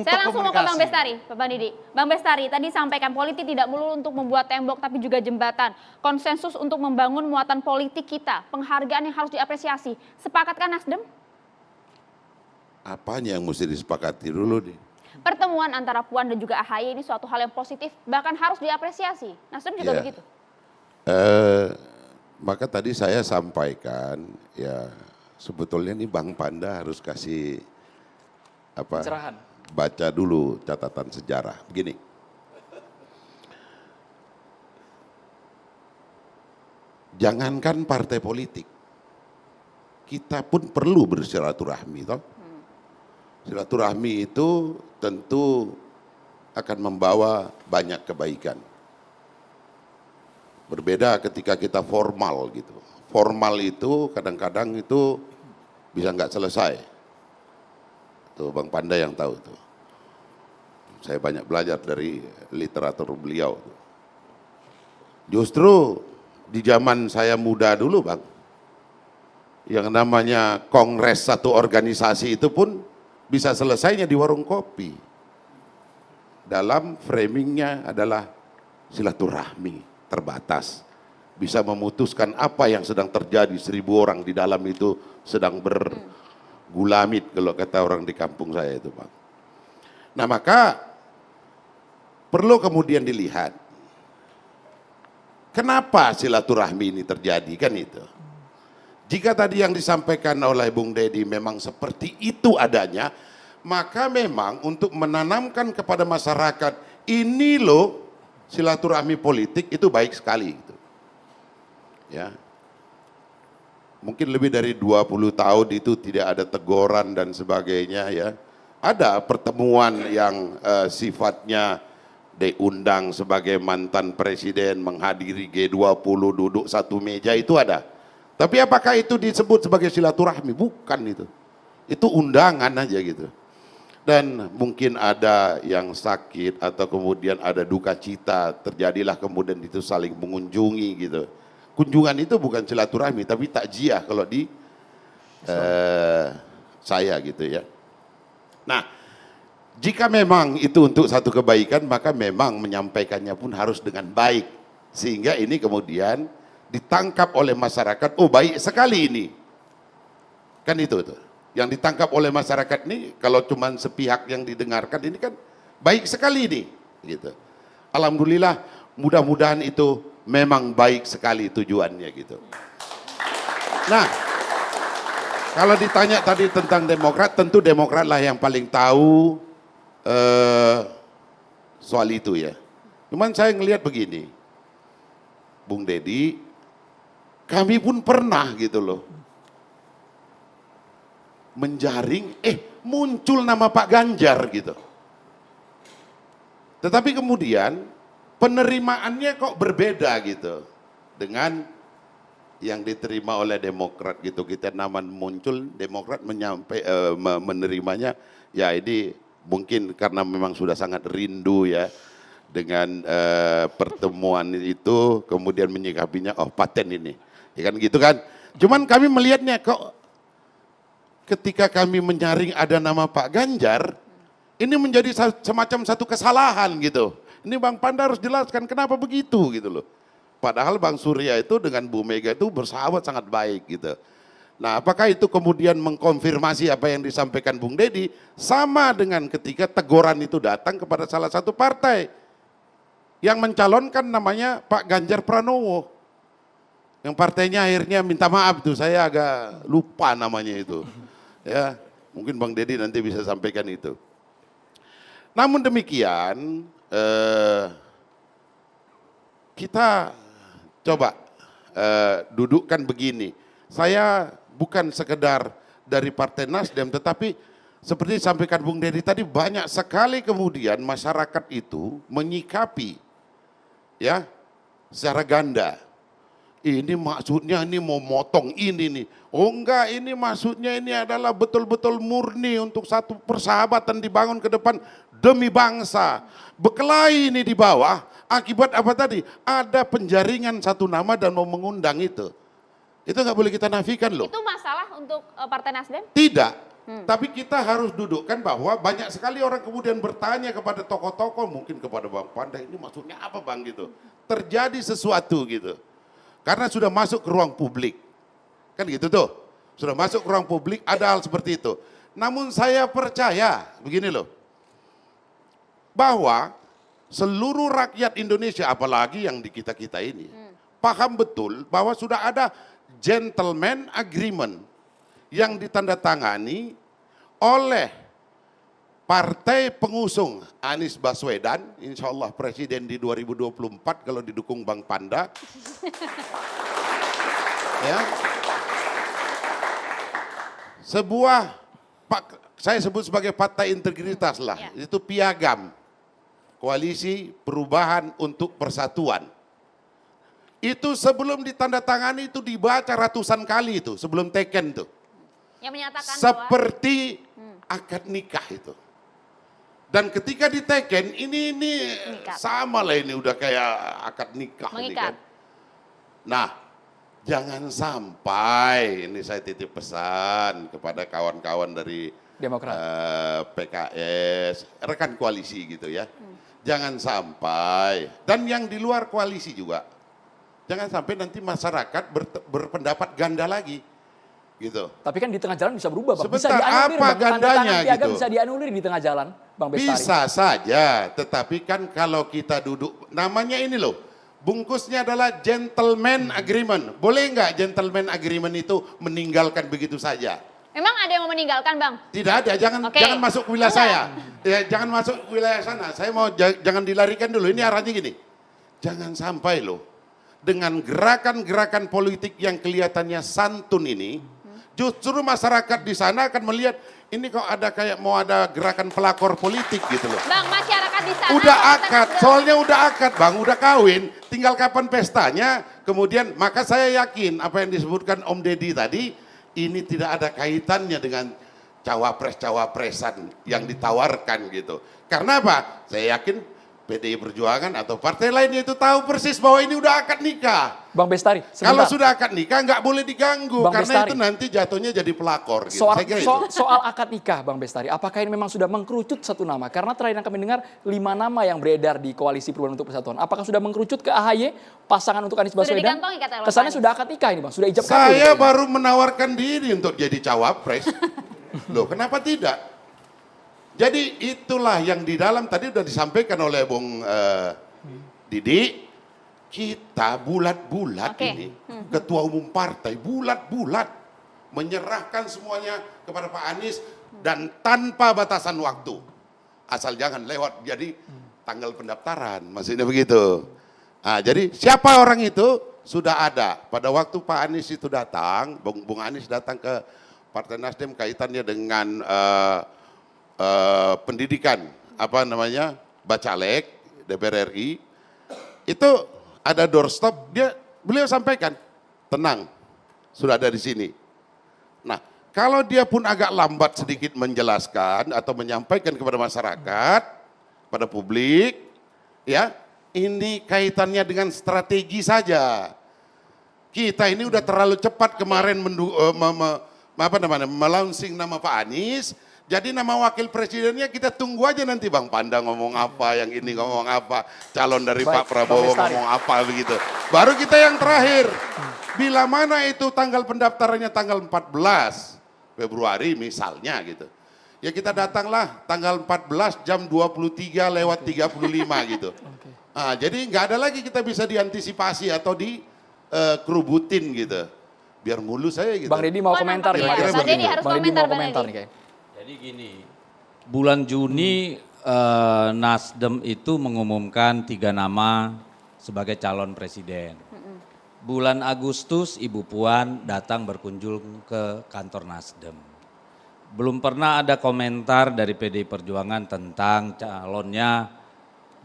Saya langsung mau ke Bang Bestari, Pak Didi. Bang Bestari, tadi sampaikan politik tidak melulu untuk membuat tembok, tapi juga jembatan. Konsensus untuk membangun muatan politik kita, penghargaan yang harus diapresiasi. Sepakatkah Nasdem? Apanya yang mesti disepakati dulu nih? Pertemuan antara Puan dan juga AHY ini suatu hal yang positif, bahkan harus diapresiasi. Nasdem juga begitu? Maka tadi saya sampaikan, ya sebetulnya nih Bang Panda harus kasih pencerahan. Baca dulu catatan sejarah. Begini, jangankan partai politik, kita pun perlu bersilaturahmi, toh. Silaturahmi itu tentu akan membawa banyak kebaikan. Berbeda ketika kita formal gitu. Formal itu kadang-kadang itu bisa nggak selesai. Tuh Bang Panda yang tahu tuh. Saya banyak belajar dari literatur beliau. Justru di zaman saya muda dulu Bang, yang namanya kongres satu organisasi itu pun bisa selesainya di warung kopi. Dalam framingnya adalah silaturahmi terbatas. Bisa memutuskan apa yang sedang terjadi, 1000 orang di dalam itu sedang bergulamit kalau kata orang di kampung saya itu Bang. Nah maka perlu kemudian dilihat kenapa silaturahmi ini terjadi kan itu. Jika tadi yang disampaikan oleh Bung Deddy memang seperti itu adanya, maka memang untuk menanamkan kepada masyarakat ini loh silaturahmi politik itu baik sekali gitu. Ya. Mungkin lebih dari 20 tahun itu tidak ada teguran dan sebagainya ya. Ada pertemuan yang sifatnya diundang sebagai mantan presiden menghadiri G20 duduk satu meja itu ada. Tapi apakah itu disebut sebagai silaturahmi? Bukan itu. Itu undangan aja gitu. Dan mungkin ada yang sakit atau kemudian ada duka cita, terjadilah kemudian itu saling mengunjungi gitu. Kunjungan itu bukan silaturahmi tapi takziah kalau di saya gitu ya. Nah, jika memang itu untuk satu kebaikan maka memang menyampaikannya pun harus dengan baik. Sehingga ini kemudian ditangkap oleh masyarakat, oh baik sekali ini. Kan itu tuh. Yang ditangkap oleh masyarakat ini kalau cuma sepihak yang didengarkan ini kan baik sekali ini gitu. Alhamdulillah mudah-mudahan itu memang baik sekali tujuannya gitu. Nah, kalau ditanya tadi tentang Demokrat, tentu Demokrat lah yang paling tahu soal itu ya. Cuman saya ngelihat begini, Bung Deddy, kami pun pernah gitu loh menjaring, muncul nama Pak Ganjar gitu. Tetapi kemudian penerimaannya kok berbeda gitu dengan yang diterima oleh Demokrat gitu. Kita nama muncul, Demokrat menerimanya, ya ini mungkin karena memang sudah sangat rindu ya dengan pertemuan itu, kemudian menyikapinya, oh paten ini, ya kan gitu kan. Cuman kami melihatnya kok ketika kami menyaring ada nama Pak Ganjar, ini menjadi semacam satu kesalahan gitu. Ini Bang Panda harus jelaskan kenapa begitu gitu loh. Padahal Bang Surya itu dengan Bu Mega itu bersahabat sangat baik gitu. Nah apakah itu kemudian mengkonfirmasi apa yang disampaikan Bung Deddy, sama dengan ketika teguran itu datang kepada salah satu partai yang mencalonkan namanya Pak Ganjar Pranowo. Yang partainya akhirnya minta maaf tuh, saya agak lupa namanya itu. Ya, mungkin Bang Deddy nanti bisa sampaikan itu. Namun demikian, kita coba dudukkan begini. Saya bukan sekedar dari Partai Nasdem, tetapi seperti disampaikan Bung Deddy tadi, banyak sekali kemudian masyarakat itu menyikapi ya secara ganda. Ini maksudnya ini mau motong ini nih. Oh enggak, ini maksudnya ini adalah betul-betul murni untuk satu persahabatan dibangun ke depan demi bangsa. Berkelahi ini di bawah, akibat apa tadi? Ada penjaringan satu nama dan mau mengundang itu. Itu nggak boleh kita nafikan loh. Itu masalah untuk Partai Nasdem? Tidak. Tapi kita harus dudukkan bahwa banyak sekali orang kemudian bertanya kepada tokoh-tokoh, mungkin kepada Bang Panda, ini maksudnya apa Bang gitu. Terjadi sesuatu gitu. Karena sudah masuk ke ruang publik. Kan gitu tuh. Sudah masuk ke ruang publik, ada hal seperti itu. Namun saya percaya, begini loh. Bahwa seluruh rakyat Indonesia, apalagi yang di kita-kita ini, paham betul bahwa sudah ada gentleman agreement yang ditandatangani oleh partai pengusung Anies Baswedan, insya Allah presiden di 2024 kalau didukung Bang Panda. Ya. Sebuah, saya sebut sebagai partai integritas lah, itu piagam Koalisi Perubahan untuk Persatuan. Itu sebelum ditandatangani itu dibaca ratusan kali itu, sebelum teken tuh. Yang menyatakan seperti akad nikah itu. Dan ketika diteken ini sama lah, ini udah kayak akad nikah ini kan. Nah, jangan sampai, ini saya titip pesan kepada kawan-kawan dari Demokrat, PKS, rekan koalisi gitu ya. Jangan sampai, dan yang di luar koalisi juga, jangan sampai nanti masyarakat berpendapat ganda lagi. Gitu. Tapi kan di tengah jalan bisa berubah, Bang. Sebentar, bisa dianulir, apa Bang. gandanya gitu? Bisa dianulir di tengah jalan, Bang Bestari. Bisa saja, tetapi kan kalau kita duduk, namanya ini loh, bungkusnya adalah gentleman agreement. Boleh nggak gentleman agreement itu meninggalkan begitu saja? Memang ada yang mau meninggalkan, Bang? Tidak ada, jangan masuk ke wilayah saya. Ya, jangan masuk ke wilayah sana. Saya mau jangan dilarikan dulu. Ini arahnya gini. Jangan sampai loh, dengan gerakan-gerakan politik yang kelihatannya santun ini, justru masyarakat di sana akan melihat ini kok ada kayak mau ada gerakan pelakor politik gitu loh. Bang, masyarakat di sana Udah akad, soalnya udah akad Bang, udah kawin, tinggal kapan pestanya. Kemudian maka saya yakin apa yang disebutkan Om Deddy tadi, ini tidak ada kaitannya dengan cawapres-cawapresan yang ditawarkan gitu. Karena apa? Saya yakin PDI Perjuangan atau partai lainnya itu tahu persis bahwa ini udah akad nikah. Bang Bestari, kalau sudah akad nikah nggak boleh diganggu, Bang karena Bestari, itu nanti jatuhnya jadi pelakor. Gitu. Soal akad nikah, Bang Bestari, apakah ini memang sudah mengkerucut satu nama? Karena terakhir yang kami dengar 5 nama yang beredar di Koalisi Perubahan untuk Persatuan. Apakah sudah mengkerucut ke AHY, pasangan untuk Anies Baswedan? Kesannya sudah akad nikah ini, Bang, sudah ijab kabul. Saya baru menawarkan diri untuk jadi cawapres. Loh, kenapa tidak? Jadi itulah yang di dalam tadi sudah disampaikan oleh Bung Didi, kita bulat-bulat ini, ketua umum partai bulat-bulat menyerahkan semuanya kepada Pak Anies dan tanpa batasan waktu. Asal jangan lewat jadi tanggal pendaftaran, maksudnya begitu. Nah, jadi siapa orang itu sudah ada. Pada waktu Pak Anies itu datang, Bung Anies datang ke Partai Nasdem kaitannya dengan pendidikan, apa namanya, Bacalek, DPR RI, itu ada doorstop, beliau sampaikan, tenang, sudah ada di sini. Nah, kalau dia pun agak lambat sedikit menjelaskan atau menyampaikan kepada masyarakat, pada publik, ya, ini kaitannya dengan strategi saja. Kita ini udah terlalu cepat kemarin melaunching nama Pak Anies. Jadi nama wakil presidennya kita tunggu aja nanti Bang Panda ngomong apa, yang ini ngomong apa, calon dari Pak Prabowo ngomong apa begitu. Baru kita yang terakhir. Bila mana itu tanggal pendaftarannya tanggal 14 Februari misalnya gitu. Ya kita datanglah tanggal 14 jam 23:35 gitu. Nah, jadi nggak ada lagi kita bisa diantisipasi atau dikerubutin gitu. Biar mulus saya gitu. Bang Deddy mau komentar nih. Bang Deddy harus komentar nih kayak. Jadi gini, bulan Juni Nasdem itu mengumumkan 3 nama sebagai calon presiden. Bulan Agustus Ibu Puan datang berkunjung ke kantor Nasdem. Belum pernah ada komentar dari PDI Perjuangan tentang calonnya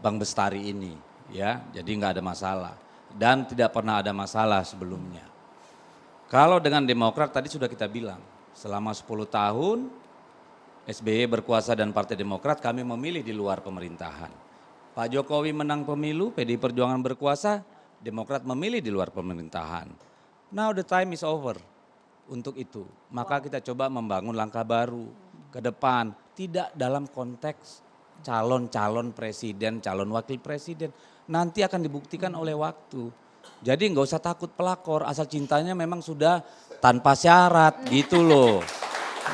Bang Bestari ini, ya. Jadi nggak ada masalah dan tidak pernah ada masalah sebelumnya. Kalau dengan Demokrat tadi sudah kita bilang, selama 10 tahun SBY berkuasa dan Partai Demokrat kami memilih di luar pemerintahan. Pak Jokowi menang pemilu, PDI Perjuangan berkuasa, Demokrat memilih di luar pemerintahan. Now the time is over. untuk itu. Maka kita coba membangun langkah baru ke depan. Tidak dalam konteks calon-calon presiden, calon wakil presiden. Nanti akan dibuktikan oleh waktu. Jadi nggak usah takut pelakor, asal cintanya memang sudah tanpa syarat gitu loh.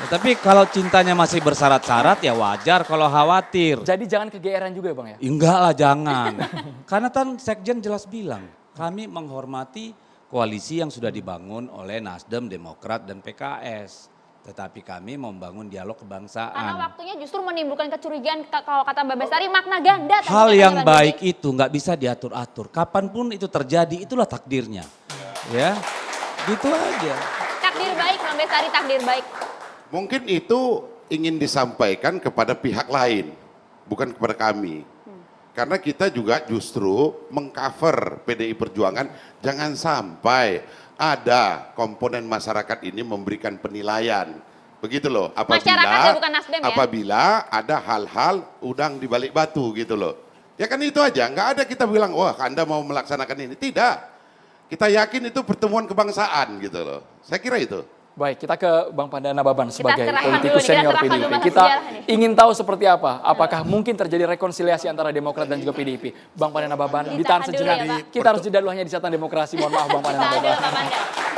Tapi kalau cintanya masih bersyarat-syarat ya wajar kalau khawatir. Jadi jangan kegeeran juga ya Bang ya? Enggak lah jangan. Karena kan Sekjen jelas bilang, kami menghormati koalisi yang sudah dibangun oleh Nasdem, Demokrat dan PKS. Tetapi kami membangun dialog Karena kebangsaan. waktunya justru menimbulkan kecurigaan kalau kata Mbak Bestari makna ganda. tadi Hal katanya yang Bang baik Deddy. itu nggak bisa diatur-atur. Kapanpun itu terjadi, itulah takdirnya. Ya, gitu aja. Takdir baik Mbak Bestari, takdir baik. Mungkin itu ingin disampaikan kepada pihak lain, bukan kepada kami. Karena kita juga justru mengcover PDI Perjuangan, jangan sampai ada komponen masyarakat ini memberikan penilaian. Begitu loh, Masyarakat ya, bukan Nasdem ya? apabila ada hal-hal udang di balik batu gitu loh. Ya kan itu aja, nggak ada kita bilang, wah Anda mau melaksanakan ini. Tidak, kita yakin itu pertemuan kebangsaan gitu loh. Saya kira itu. Baik, kita ke Bang Pandana Baban sebagai serahkan politikus dulu nih, kita senior serahkan PDIP. dulu masa Kita sejarah nih. ingin tahu seperti apa, apakah mungkin terjadi rekonsiliasi antara Demokrat dan juga PDIP. Bang Pandana Baban, Ditahan ditahan dulu sejenak. ya, Pak. Kita harus jeda dulu hanya di Catatan Demokrasi. Mohon maaf Bang Pandana Tahan dulu Baban. Pak Panda.